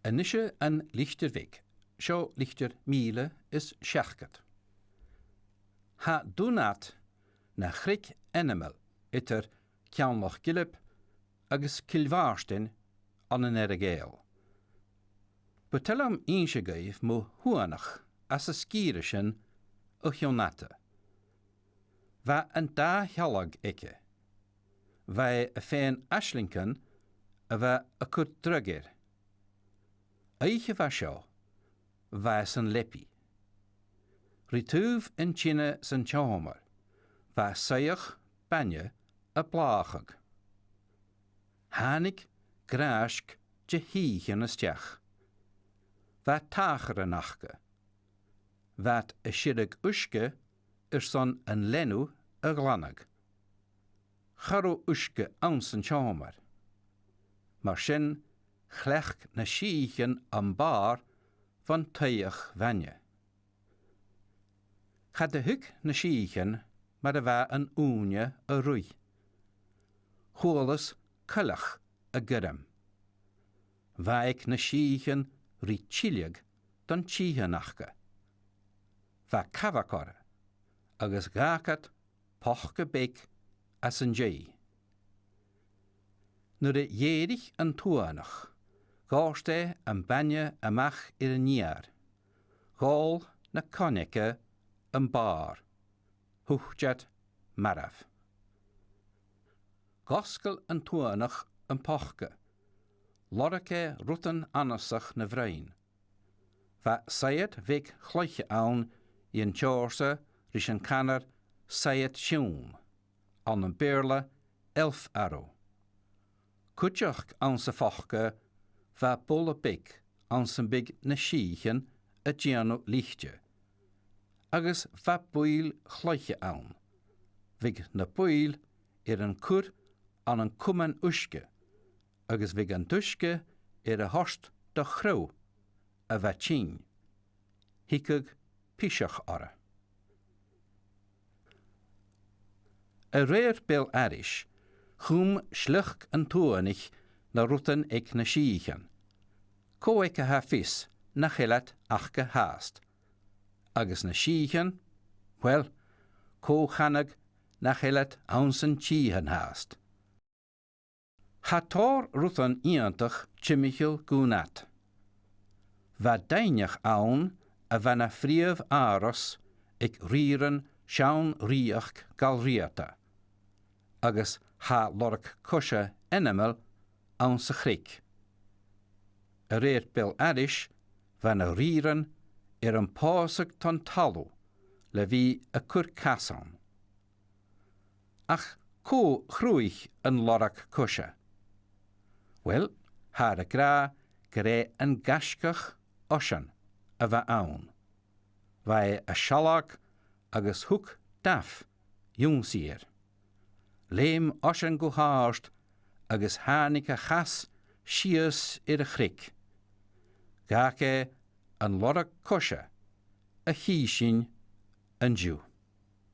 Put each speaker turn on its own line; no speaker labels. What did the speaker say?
Anische an lichter weg, scho lichter miele is schachket. Ha donat na chrik animal iter kjanlach gilip agus kilvaarsten an een ergeel. Betelam inse geef mo huanach as a skierischen uchjonate. Va een da hjallag ikke. Wij a fein ashlinken a va a kurt drugger. Eiche va sjo, va san leppi. Rituv in China san chomer, va seich banje a blachig. Hanig graashk je hiechen a stjach. Va tachere nachke. Vat a shiddig uske son een lenu a glannig. Charo uske ansen chomer. Maar sin chlech na schiechen am bar van tuig vanje. Gaat de huk na schiechen, maar er was een oenje a roei. Choles kullach a gurem. Waik na schiechen ri chillig dan chihenachke. Va kavakore, agus gakat pochke bek as een jay. Nu de jedig en toanach, gaarste en banje amach een jaar. Gaal na konike een bar, hoegjet maraf. Gaskel en toanach een pochke, lorke rutten anasach na vrein. Va sayet vik chloiche aan in Chorse rishen kanner sayet sjoen, an een beerle 11 euro. Kutjach aan se fochke, va bolle bik aan zijn big na schiechen a giano lichtje. Agus va boil chloiche aan. Vig na boil een kur aan een kummen uske. Agus vig een duske horst de grauw, a va ching. Hikug pishach arre. A reer bel arish, chum schluch en toenig na rutten ik na schiechen. Ko ik ha vis, na gelet achke haast. Agus na schiechen, wel, ko channig na gelet aansen chiehen haast. Hator rutten iantach chimichel gunat. Va deinach aan, a vanna friev aros, ik rieren sjaun riach galriata. Agus ha lork kusha enemel aan se chrik. A reert bil adish vanna rieren een pausig ton talu, le vi a kurkasan. Ach, ko chruich een lork kusha. Wel, ha de gra gre een gashkach oshan, a va aan. Vai a shalak agus hoek daf, jongsier. Leem oshan go haarst, agus hanik a chas, shias a chrik. Gake een lork kusha, a hieshin een Jew.